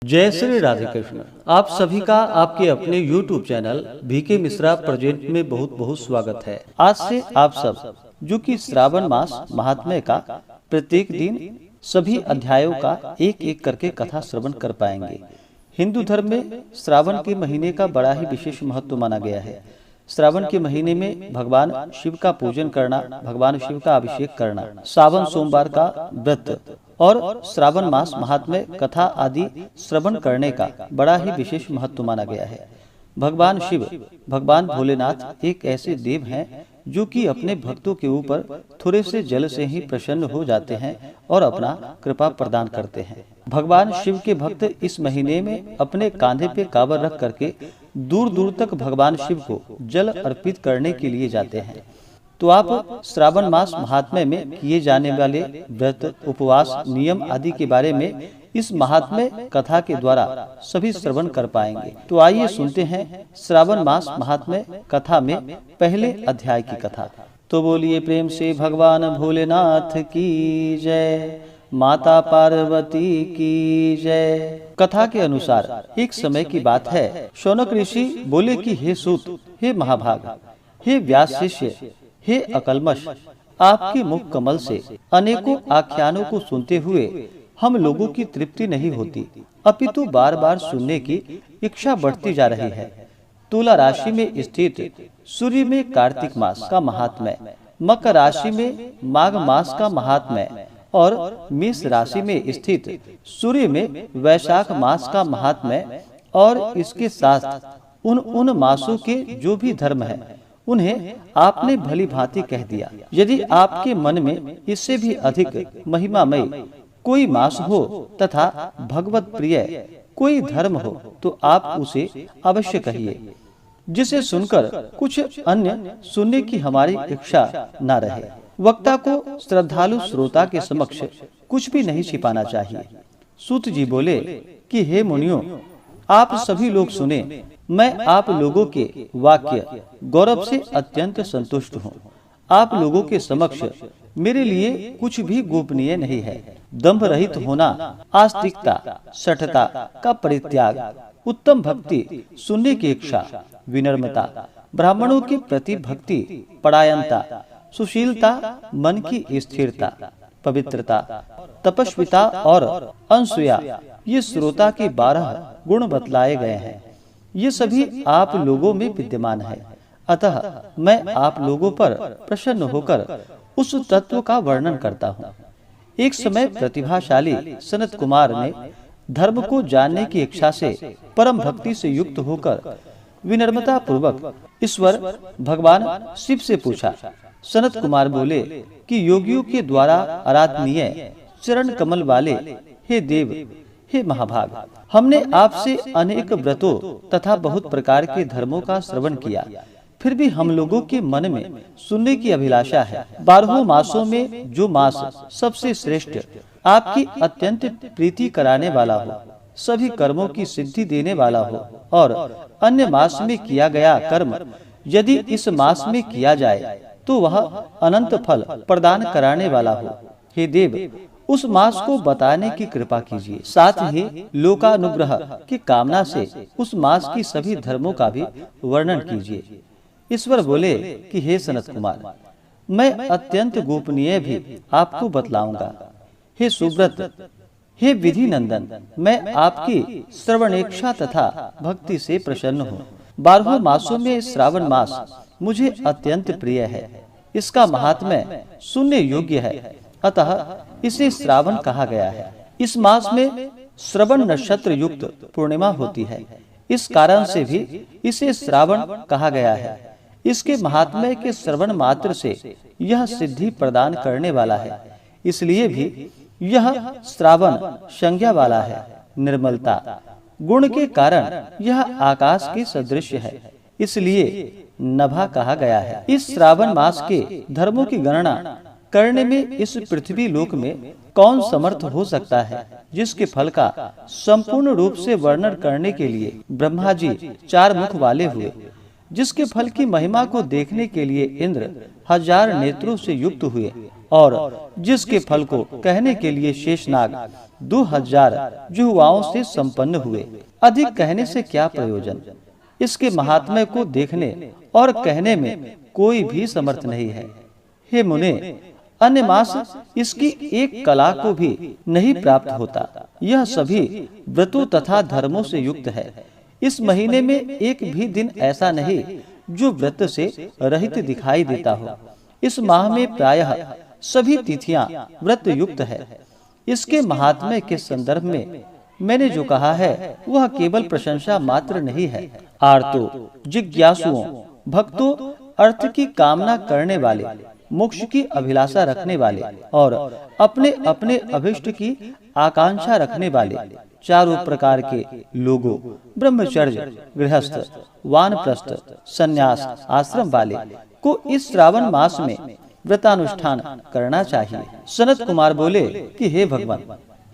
जय श्री राधे कृष्ण। आप सभी का आपके अपने YouTube channel VK Mishra present में बहुत बहुत स्वागत है। आज से आप सब जो कि श्रावण मास महात्म्य का प्रत्येक दिन सभी अध्यायों का एक एक करके कथा श्रवण कर पाएंगे। हिंदू धर्म में श्रावण के महीने का बड़ा ही विशेष महत्व माना गया है। श्रावण के महीने में भगवान शिव का पूजन करना, भगवान शिव का अभिषेक करना, सावन सोमवार का व्रत और श्रावण मास महात्म्य कथा आदि श्रवण करने का बड़ा ही विशेष महत्व माना गया है। भगवान शिव, भगवान भोलेनाथ एक ऐसे देव हैं जो कि अपने भक्तों के ऊपर थोड़े से जल से ही प्रसन्न हो जाते हैं और अपना कृपा प्रदान करते हैं। भगवान शिव के भक्त इस महीने में अपने कांधे पे कांवर रख करके दूर दूर तक भगवान शिव को जल अर्पित करने के लिए जाते हैं। तो आप श्रावण मास महात्म्य में किए जाने वाले व्रत, उपवास, नियम आदि के बारे में इस महात्म्य कथा के द्वारा सभी श्रवण कर पाएंगे। तो आइए सुनते हैं श्रावण मास महात्म्य कथा में पहले अध्याय की कथा। तो बोलिए प्रेम से भगवान भोलेनाथ की जय, माता पार्वती की जय। कथा के अनुसार एक समय की बात है, शौनक ऋषि बोले कि हे सूत, हे महाभाग, हे व्यास शिष्य, हे अकल्मष, आपके मुख कमल से अनेकों आख्यानों को सुनते हुए हम लोगों की तृप्ति नहीं होती, अपितु बार बार सुनने की इच्छा बढ़ती जा रही है। तुला राशि में स्थित सूर्य में कार्तिक मास का महात्म्य, मकर राशि में माघ मास का महात्म्य और मेष राशि में स्थित सूर्य में वैशाख मास का महात्म्य और इसके साथ उन मासों के जो भी धर्म है उन्हें आपने भली भांति कह दिया। यदि आपके मन में इससे भी अधिक महिमामय कोई मास हो तथा भगवत प्रिय कोई धर्म हो तो आप उसे अवश्य कहिए, जिसे सुनकर कुछ अन्य सुनने की हमारी इच्छा न रहे। वक्ता को श्रद्धालु श्रोता के समक्ष कुछ भी नहीं छिपाना चाहिए। सूत जी बोले कि हे मुनियों, आप सभी लोग सुने, मैं आप लोगों के वाक्य गौरव से अत्यंत संतुष्ट हूँ। आप लोगों के समक्ष मेरे लिए कुछ भी गोपनीय नहीं है। दंभ रहित होना, आस्तिकता, शठता का परित्याग, उत्तम भक्ति, सुनने की इच्छा, विनम्रता, ब्राह्मणों के प्रति भक्ति, परायणता, सुशीलता, मन की स्थिरता, पवित्रता, तपस्विता और अनसूया, ये श्रोता के 12 गुण बतलाए गए हैं। ये सभी आप लोगों में विद्यमान है। अतः मैं आप लोगों पर प्रसन्न होकर उस तत्व का वर्णन करता हूँ। एक समय प्रतिभाशाली सनत कुमार ने धर्म को जानने की इच्छा से परम भक्ति से युक्त होकर विनम्रता पूर्वक ईश्वर भगवान शिव से पूछा। सनत कुमार बोले कि योगियों के द्वारा आराधनीय चरण कमल वाले हे देव, हे महाभाग, हमने आपसे अनेक व्रतों तथा बहुत प्रकार के धर्मों का श्रवण किया, फिर भी हम लोगों के मन में सुनने की अभिलाषा है। 12 मासों में जो मास सबसे श्रेष्ठ, आपकी अत्यंत प्रीति कराने वाला हो, सभी कर्मों की सिद्धि देने वाला हो और अन्य मास में किया गया कर्म यदि इस मास में किया जाए तो वह अनंत फल प्रदान कराने वाला हो, हे देव, उस मास को बताने की कृपा कीजिए। साथ ही लोकानुग्रह की कामना से उस मास की सभी धर्मों का भी वर्णन कीजिए। ईश्वर बोले कि हे सनत कुमार, मैं अत्यंत गोपनीय भी आपको बतलाऊंगा। हे सुव्रत, हे विधि नंदन, मैं आपकी श्रवणेच्छा तथा भक्ति से प्रसन्न हूँ। 12 मासों में श्रावण मास मुझे अत्यंत प्रिय है। इसका महात्म्य सुनने योग्य है, अतः इसे श्रावण कहा गया है। इस मास में श्रवण नक्षत्र युक्त पूर्णिमा होती है, इस कारण से भी इसे श्रावण कहा गया है। इसके महात्म्य के श्रवण मात्र से यह सिद्धि प्रदान करने वाला है, इसलिए भी यह श्रावण संज्ञा वाला है। निर्मलता गुण के कारण यह आकाश के सदृश है, इसलिए नभा कहा गया है। इस श्रावण मास के धर्मों की गणना करने में इस पृथ्वी लोक में कौन समर्थ हो सकता है, जिसके फल का संपूर्ण रूप से वर्णन करने के लिए ब्रह्मा जी 4 मुख वाले हुए, जिसके फल की महिमा को देखने के लिए इंद्र 1000 नेत्रों से युक्त हुए और जिसके फल को कहने के लिए शेषनाग 2000 जुहुआओं से संपन्न हुए। अधिक कहने से क्या प्रयोजन? इसके महात्म्य को देखने और कहने में कोई भी समर्थ नहीं है। हे मुने, अन्य मास इसकी एक कला को भी नहीं प्राप्त होता। यह सभी व्रतों तथा धर्मों से युक्त है। इस महीने में एक भी दिन ऐसा नहीं जो व्रत से रहित दिखाई देता हो। इस माह में प्रायः सभी तिथियां व्रत युक्त है। इसके महात्म्य के संदर्भ में मैंने जो कहा है वह केवल प्रशंसा मात्र नहीं है। आर्तों, जिज्ञासुओं, भक्तों, अर्थ की कामना करने वाले, मोक्ष की अभिलाषा रखने वाले और अपने अपने अभिष्ट की आकांक्षा रखने वाले चारों प्रकार के लोगों, ब्रह्मचर्य, गृहस्थ, वानप्रस्थ, संन्यास आश्रम वाले को इस श्रावण मास में व्रतानुष्ठान करना चाहिए। सनत कुमार बोले कि हे भगवान,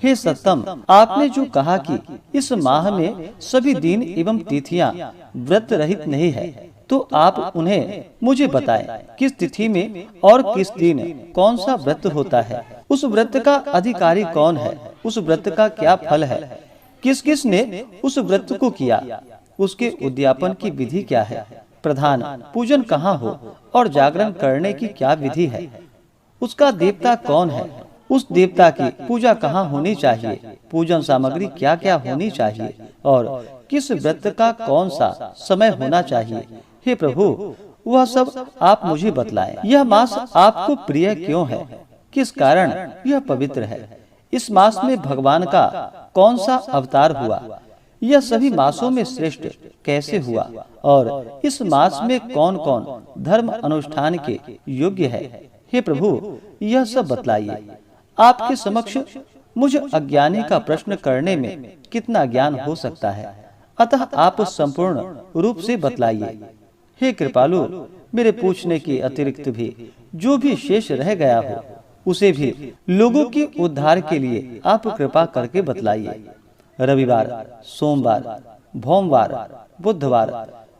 हे सत्तम, आपने जो कहा कि इस माह में सभी दिन एवं तिथियां व्रत रहित नहीं है, तो आप उन्हें मुझे बताएं, किस तिथि में और किस दिन कौन सा व्रत होता है, उस व्रत का अधिकारी कौन है, उस व्रत का क्या फल है, किस किस ने उस व्रत को किया, उसके उद्यापन की विधि क्या है, प्रधान पूजन कहाँ हो और जागरण करने की क्या विधि है, उसका देवता कौन है, उस देवता की पूजा कहाँ होनी चाहिए, पूजन सामग्री क्या क्या होनी चाहिए और किस व्रत का कौन सा समय होना चाहिए। हे प्रभु, वह सब आप मुझे बतलाएं। यह मास आपको प्रिय क्यों है, किस कारण यह पवित्र है, इस मास में भगवान का कौन सा अवतार हुआ, यह सभी मासों में श्रेष्ठ कैसे हुआ और इस मास में कौन कौन धर्म अनुष्ठान के योग्य है। हे प्रभु, यह सब बतलाइए। आपके समक्ष मुझे अज्ञानी का प्रश्न करने में कितना ज्ञान हो सकता है, अतः आप संपूर्ण रूप से बतलाइए। हे कृपालु, मेरे पूछने के अतिरिक्त भी जो भी शेष रह गया हो उसे भी लोगों के उद्धार के लिए आप कृपा करके बतलाइए। रविवार, सोमवार, भोमवार, बुधवार,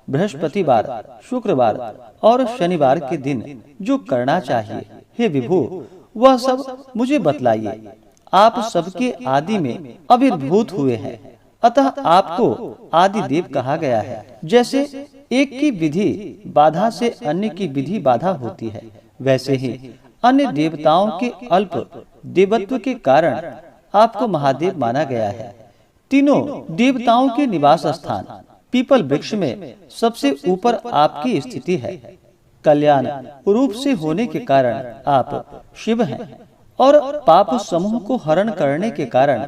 बृहस्पतिवार, शुक्रवार और शनिवार के दिन जो करना चाहिए, हे विभु, वह सब मुझे बतलाइए। आप सबके आदि में आविर्भूत हुए हैं, अतः आपको आदि देव कहा गया है। जैसे एक की विधि बाधा से अन्य की विधि बाधा होती है, वैसे ही अन्य देवताओं के अल्प देवत्व के कारण आपको महादेव माना गया है। तीनों देवताओं के निवास स्थान पीपल वृक्ष में सबसे ऊपर आपकी स्थिति है। कल्याण रूप से होने के कारण आप शिव हैं और पाप समूह को हरण करने के कारण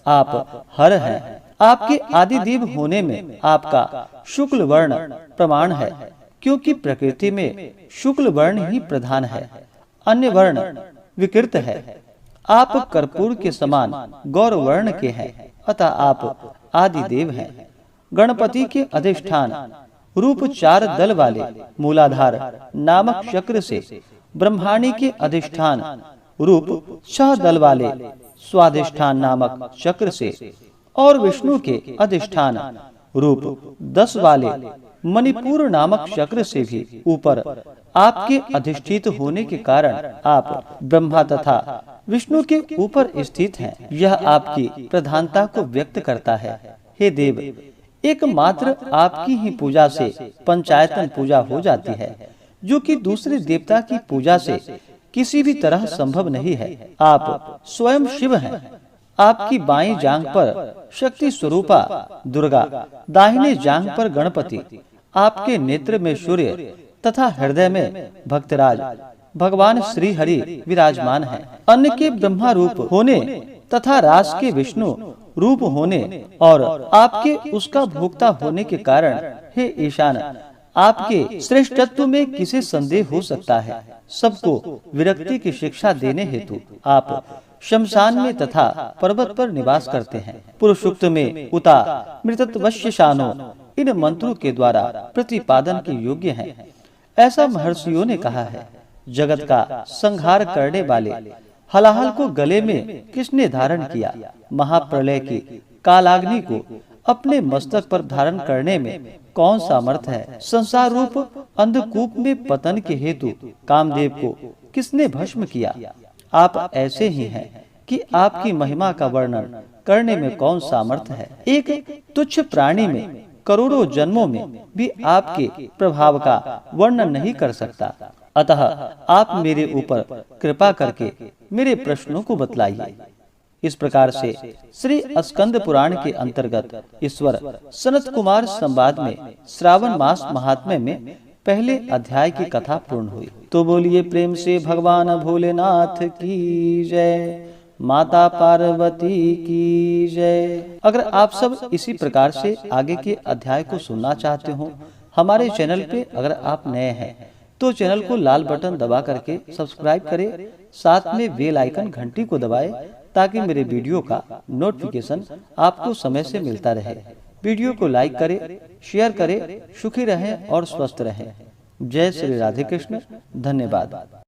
आप हर हैं। आपके आदिदेव होने में आपका शुक्ल वर्ण प्रमाण है, क्योंकि प्रकृति में शुक्ल वर्ण ही प्रधान है, अन्य वर्ण विकृत है। आप कर्पूर के समान गौर वर्ण के हैं, अतः आप आदिदेव हैं। गणपति के अधिष्ठान रूप 4 दल वाले मूलाधार नामक चक्र से, ब्रह्माणी के अधिष्ठान रूप 6 दल वाले स्वाधिष्ठान नामक चक्र से और विष्णु के अधिष्ठान रूप 10 वाले मणिपुर नामक चक्र से भी ऊपर आपके अधिष्ठित होने के कारण आप ब्रह्मा तथा विष्णु के ऊपर स्थित हैं। यह आपकी प्रधानता को व्यक्त करता है। हे देव, एकमात्र आपकी ही पूजा से पंचायतन पूजा हो जाती है, जो कि दूसरे देवता की पूजा से किसी भी तरह संभव नहीं है। आप स्वयं शिव हैं। आपकी बाईं जांघ पर शक्ति स्वरूपा दुर्गा, दाहिने जांघ पर गणपति, आपके नेत्र में सूर्य तथा हृदय में भक्तराज भगवान श्री हरि विराजमान हैं। अन्न के ब्रह्मा रूप होने तथा रास के विष्णु रूप होने और आपके उसका भोक्ता होने के कारण, हे ईशान, आपके श्रेष्ठत्व में किसे संदेह हो सकता है। सबको विरक्ति की शिक्षा देने हेतु आप शमशान में तथा पर्वत पर निवास करते हैं। पुरुषोक्त में उता मृतत्वश्य शानो इन मंत्रों के द्वारा प्रतिपादन के योग्य हैं, ऐसा महर्षियों ने कहा है। जगत का संहार करने वाले हलाहल को गले में किसने धारण किया? महाप्रलय की कालाग्नि को अपने मस्तक पर धारण करने में कौन सामर्थ है? संसार रूप अंधकूप में पतन के हेतु कामदेव को किसने भस्म किया? आप ऐसे ही हैं कि आपकी महिमा का वर्णन करने में कौन सामर्थ्य है। एक तुच्छ प्राणी में करोड़ों जन्मों में भी आपके प्रभाव का वर्णन नहीं कर सकता। अतः आप मेरे ऊपर कृपा करके मेरे प्रश्नों को बतलाइए। इस प्रकार से श्री स्कंद पुराण के अंतर्गत ईश्वर सनत कुमार संवाद में श्रावण मास महात्म्य में पहले अध्याय की कथा पूर्ण हुई। तो बोलिए प्रेम से भगवान भोलेनाथ की जय, माता पार्वती की जय। अगर आप सब इसी प्रकार से आगे के अध्याय को सुनना चाहते हो, हमारे चैनल पे अगर आप नए हैं तो चैनल को लाल बटन दबा करके सब्सक्राइब करें, साथ में बेल आइकन घंटी को दबाएं ताकि मेरे वीडियो का नोटिफिकेशन आपको समय से मिलता रहे। वीडियो को लाइक करें, शेयर करें। सुखी रहें और स्वस्थ रहें। जय श्री राधे कृष्ण। धन्यवाद।